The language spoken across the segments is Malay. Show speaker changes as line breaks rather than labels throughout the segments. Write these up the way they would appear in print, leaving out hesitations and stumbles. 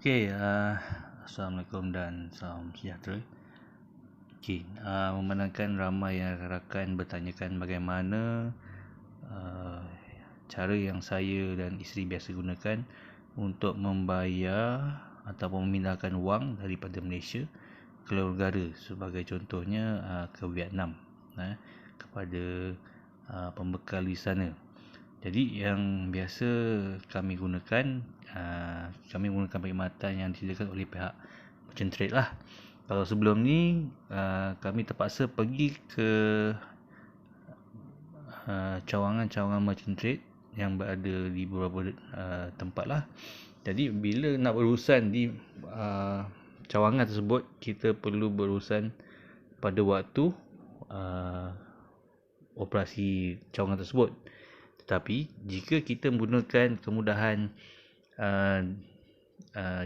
Okey, Assalamualaikum dan salam sejahtera. Okey, memandangkan ramai yang rakan bertanyakan bagaimana uh, cara yang saya dan isteri biasa gunakan untuk membayar ataupun memindahkan wang daripada Malaysia ke luar negara, sebagai contohnya ke Vietnam, kepada pembekal di sana. Jadi yang biasa kami gunakan, kami menggunakan perkhidmatan yang disediakan oleh pihak merchant trade lah. Kalau sebelum ni kami terpaksa pergi ke cawangan-cawangan merchant trade yang berada di beberapa tempat lah. Jadi bila nak berurusan di cawangan tersebut, kita perlu berurusan pada waktu operasi cawangan tersebut. Tetapi jika kita menggunakan kemudahan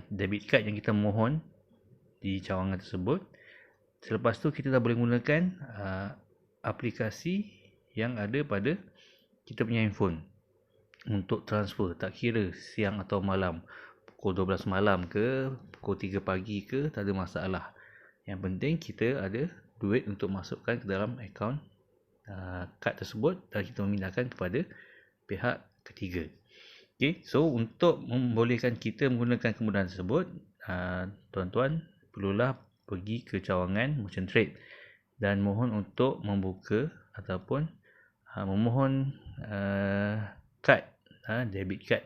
debit card yang kita mohon di cawangan tersebut, selepas tu kita dah boleh menggunakan aplikasi yang ada pada kita punya handphone untuk transfer, tak kira siang atau malam, pukul 12 malam ke pukul 3 pagi ke, tak ada masalah. Yang penting kita ada duit untuk masukkan ke dalam akaun kad tersebut dan kita memindahkan kepada pihak ketiga. Okay, so untuk membolehkan kita menggunakan kemudahan tersebut, tuan-tuan perlulah pergi ke cawangan merchant trade dan mohon untuk membuka ataupun memohon kad, debit card,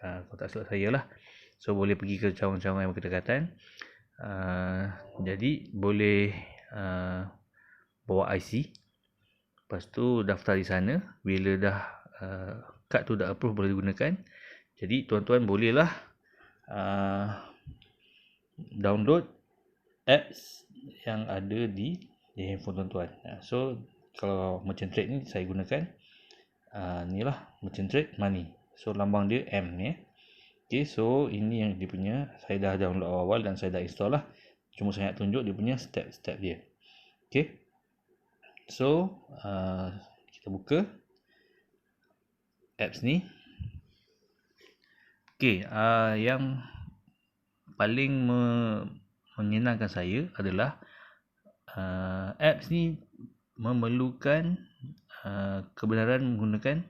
kalau tak silap saya lah. So boleh pergi ke cawangan-cawangan yang berdekatan. Jadi boleh bawa IC, lepas tu daftar di sana. Bila dah kad tu dah approve, boleh digunakan. Jadi tuan-tuan bolehlah download apps yang ada di handphone tuan-tuan. So kalau merchant trade ni saya gunakan ni lah, merchant trade money. So lambang dia M ni. Okay, so ini yang dia punya, saya dah download awal dan saya dah install lah. Cuma saya nak tunjuk dia punya step-step dia. Okay, so kita buka apps ni. Okay, yang paling menyenangkan saya adalah apps ni memerlukan kebenaran menggunakan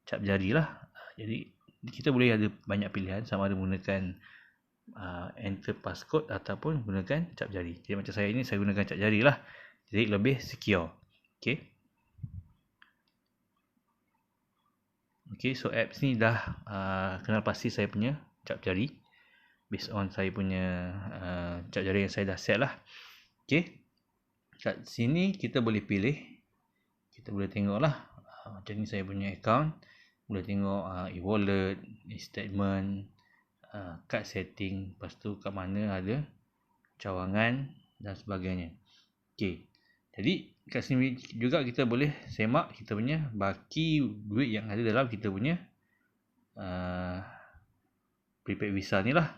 cap jari lah. Jadi kita boleh ada banyak pilihan, sama ada menggunakan enter passcode ataupun menggunakan cap jari. Jadi macam saya ni, saya gunakan cap jari lah, jadi lebih secure. Okay, so apps ni dah kenal pasti saya punya cap jari based on saya punya cap jari yang saya dah set lah. Okay, kat sini kita boleh pilih, kita boleh tengok lah macam ni saya punya account. Boleh tengok e-wallet, e-statement, card setting, lepas tu kat mana ada cawangan dan sebagainya. Okay, jadi kat sini juga kita boleh semak kita punya baki duit yang ada dalam kita punya prepaid visa ni lah.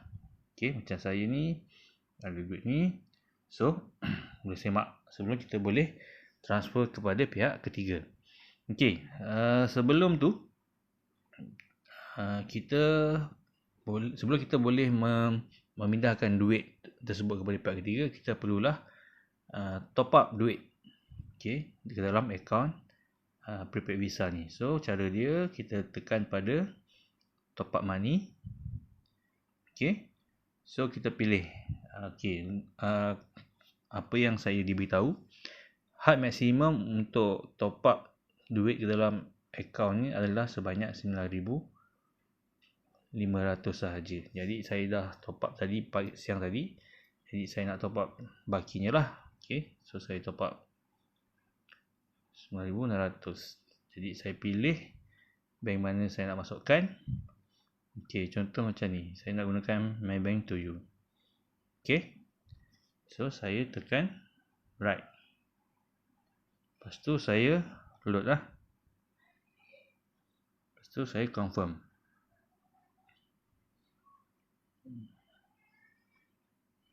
Okay, macam saya ni ada duit ni, so boleh semak sebelum kita boleh transfer kepada pihak ketiga. Okay, sebelum tu sebelum kita boleh memindahkan duit tersebut kepada pihak ketiga, kita perlulah top up duit, okay, ke dalam akaun prepaid visa ni. So cara dia, kita tekan pada top up money. Okay, so kita pilih apa yang saya diberitahu, had maksimum untuk top up duit ke dalam akaun ni adalah sebanyak 9,500 sahaja. Jadi saya dah top up tadi, siang tadi. Jadi saya nak top up bakinya lah. Okay, so saya top up 9,600. Jadi saya pilih bank mana saya nak masukkan. Okay, contoh macam ni, saya nak gunakan Maybank to you. Okay, so saya tekan right. Lepas tu saya load lah. Lepas tu saya confirm.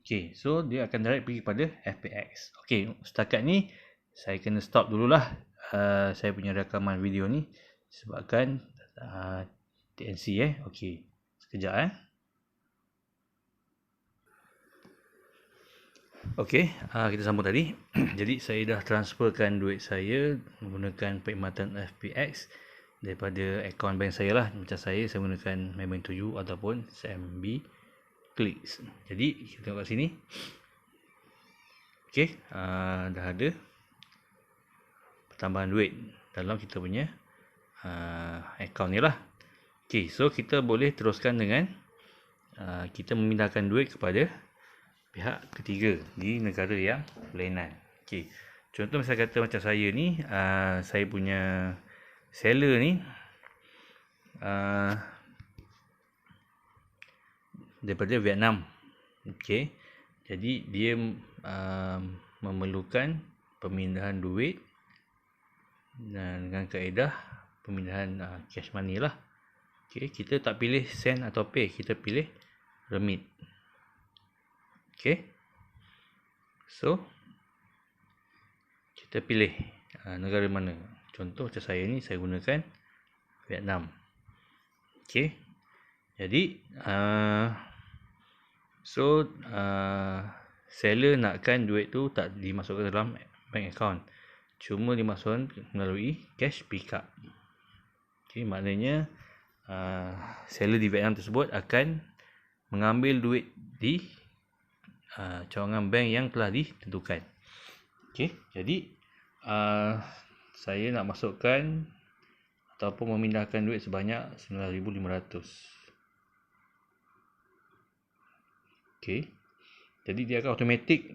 Okay, so dia akan direct pergi kepada FPX. Okay, setakat ni saya kena stop dululah saya punya rakaman video ni sebabkan TNC. Okay, sekejap Okey, kita sambung tadi. Jadi saya dah transferkan duit saya menggunakan perkhidmatan FPX daripada akaun bank saya lah. Macam saya menggunakan Maybank 7 ataupun CMB Clicks. Jadi kita tengok kat sini. Okey, dah ada pertambahan duit dalam kita punya akaun ni lah. Okey, so kita boleh teruskan dengan kita memindahkan duit kepada pihak ketiga di negara yang berlainan. Okey. Contoh misal kata macam saya ni, saya punya seller ni daripada Vietnam. Okey. Jadi dia memerlukan pemindahan duit dan dengan kaedah pemindahan cash money lah. Okey, kita tak pilih send atau pay, kita pilih remit. Okey. So kita pilih negara mana. Contoh macam saya ni, saya gunakan Vietnam. Okey. Jadi seller nakkan duit tu tak dimasukkan dalam bank account, cuma dimasukkan melalui cash pickup. Okey, maknanya seller di Vietnam tersebut akan mengambil duit di cawangan bank yang telah ditentukan. Okey, jadi saya nak masukkan ataupun memindahkan duit sebanyak 9,500. Okey, jadi dia akan automatic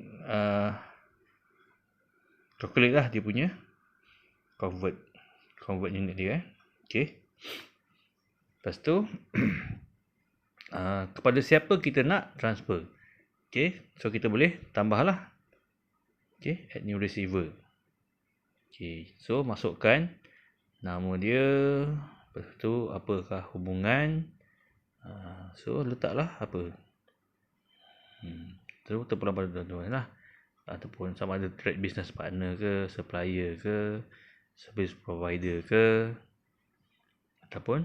calculate lah dia punya convert unit dia. Okey, lepas tu kepada siapa kita nak transfer. Okey, so kita boleh tambah lah. Okey, add new receiver. Okey, so masukkan nama dia, lepas tu apakah hubungan, so letaklah apa, terus terpulang pada tuan-tuan lah, ataupun sama ada trade business partner ke, supplier ke, service provider ke, ataupun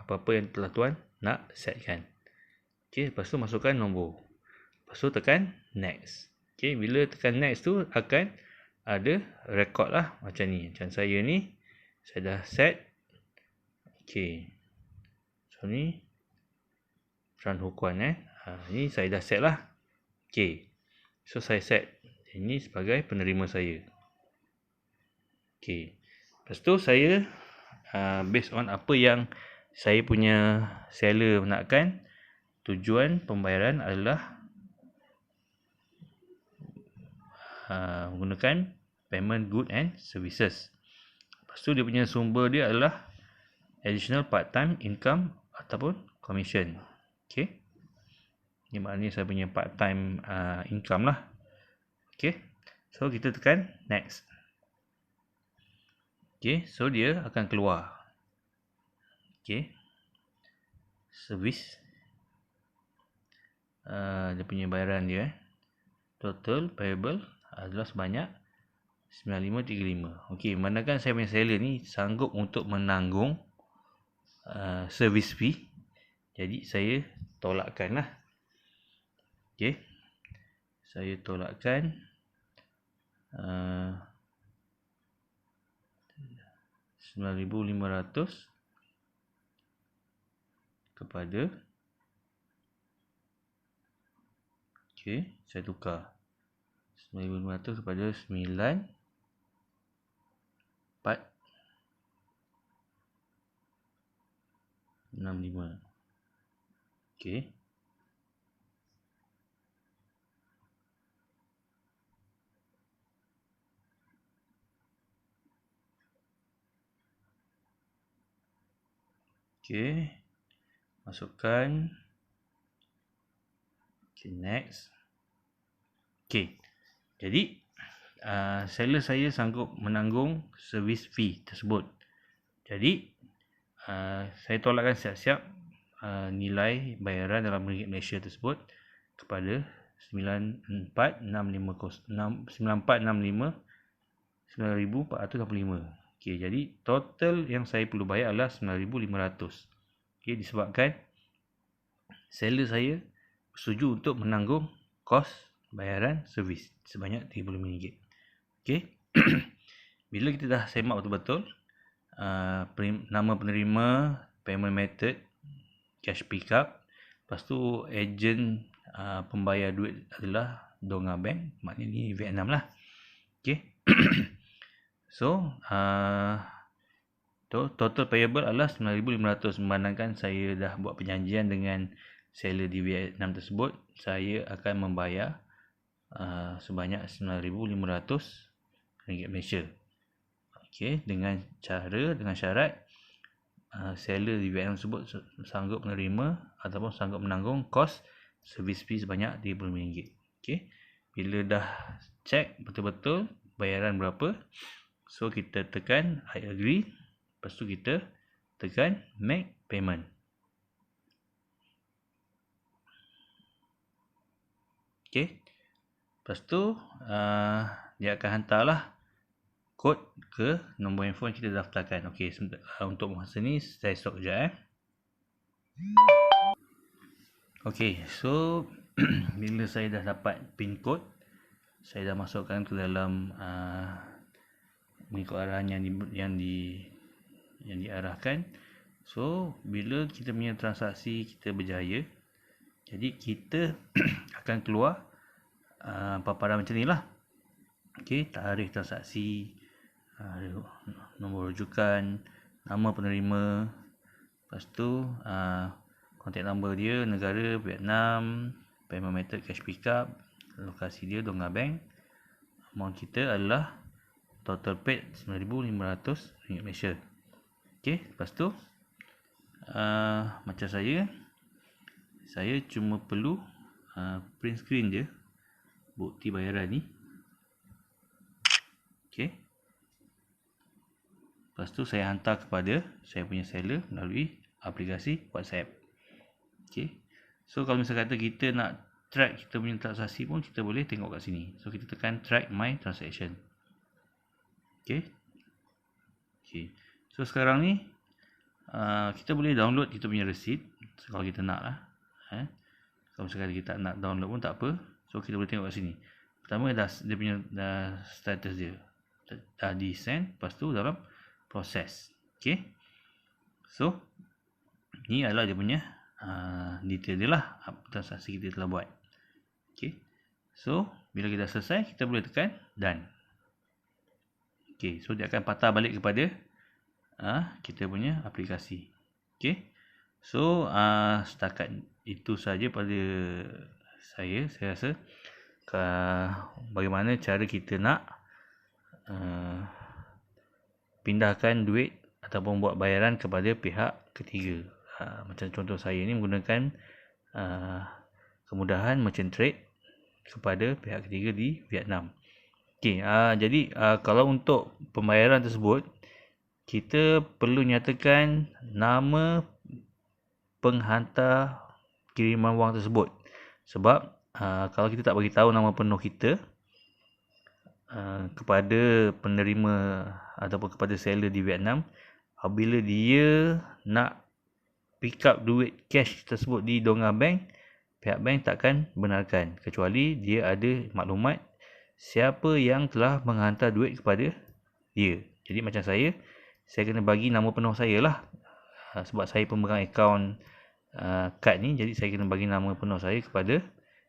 apa-apa yang telah tuan nak setkan. Okey, lepas tu masukkan nombor, lepas tu tekan next. Okey, bila tekan next tu akan ada rekod lah macam ni. Macam saya ni, saya dah set. Okey, so ni Tran Ho Kuan ni saya dah set lah. Okey, so saya set ini sebagai penerima saya. Okey, lepas tu saya based on apa yang saya punya seller nakkan, tujuan pembayaran adalah menggunakan payment good and services. Lepas tu dia punya sumber dia adalah additional part-time income ataupun commission. Okey, ini maknanya saya punya part-time income lah. Okey, so kita tekan next. Okey, so dia akan keluar. Okey, service dia punya bayaran dia total payable adalah sebanyak 9535. Okey, manakala saya punya seller ni sanggup untuk menanggung service fee, jadi saya tolakkan lah. Okey, saya tolakkan 9,500 kepada, okey, saya tukar 9,500 kepada 9,465. Okey, okey, masukkan. Okey, next. Okey, jadi seller saya sanggup menanggung service fee tersebut. Jadi saya tolakkan siap-siap nilai bayaran dalam ringgit Malaysia tersebut kepada 9,465. Okey, jadi total yang saya perlu bayar adalah 9,500. Okey, disebabkan seller saya setuju untuk menanggung kos bayaran servis sebanyak RM35. Okey. Bila kita dah semak betul-betul nama penerima, payment method, cash pickup, lepas tu ejen pembayar duit adalah Donga Bank, maknanya ni Vietnam lah. Okey. So total payable adalah RM9,500. Memandangkan saya dah buat perjanjian dengan seller di Vietnam tersebut, saya akan membayar sebanyak RM9,500 Malaysia. Okey, dengan syarat seller di Vietnam tersebut sanggup menerima ataupun sanggup menanggung kos servis fee sebanyak RM35. Okey. Bila dah check betul-betul bayaran berapa, so kita tekan I agree. Lepas tu kita tekan make payment. Okey. Lepas tu dia akan hantarlah kod ke nombor handphone kita daftarkan. Okey, untuk masa ni saya stop kejap Okey, so bila saya dah dapat pin code, saya dah masukkan ke dalam mengikut arahan yang diarahkan. So bila kita punya transaksi kita berjaya, jadi kita akan keluar paparan macam ni lah. Okey, tarikh transaksi, nombor rujukan, nama penerima, lepas tu contact number dia, negara Vietnam, payment method cash pickup, lokasi dia Donga Bank, amount kita adalah total paid RM9,500 Malaysia. Okey, lepas tu macam saya cuma perlu print screen je bukti bayaran ni. Okey. Lepas tu saya hantar kepada saya punya seller melalui aplikasi WhatsApp. Okey. So kalau misalnya kata kita nak track kita punya transaksi pun, kita boleh tengok kat sini. So kita tekan track my transaction. Okey. Okey. So sekarang ni kita boleh download kita punya receipt kalau kita nak lah. Kalau misalnya kita tak nak download pun tak apa. So kita boleh tengok kat sini. Pertama dia punya status dia dah di send, lepas tu dalam proses. Okey. So ni adalah dia punya detail dia lah, transaksi kita telah buat. Okey. So bila kita selesai, kita boleh tekan done. Okey, so dia akan patah balik kepada kita punya aplikasi. Okey. So setakat itu saja pada saya rasa bagaimana cara kita nak pindahkan duit ataupun buat bayaran kepada pihak ketiga. Macam contoh saya ni menggunakan kemudahan merchant trade kepada pihak ketiga di Vietnam. Okey, jadi kalau untuk pembayaran tersebut, kita perlu nyatakan nama penghantar kiriman wang tersebut. Sebab kalau kita tak bagi tahu nama penuh kita kepada penerima ataupun kepada seller di Vietnam, apabila dia nak pick up duit cash tersebut di Donga Bank, pihak bank takkan benarkan kecuali dia ada maklumat siapa yang telah menghantar duit kepada dia. Jadi macam saya kena bagi nama penuh saya lah, sebab saya pemegang akaun kad ni, jadi saya kena bagi nama penuh saya kepada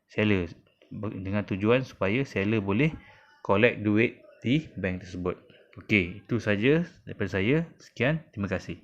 seller dengan tujuan supaya seller boleh collect duit di bank tersebut. Okey, itu saja daripada saya. Sekian, terima kasih.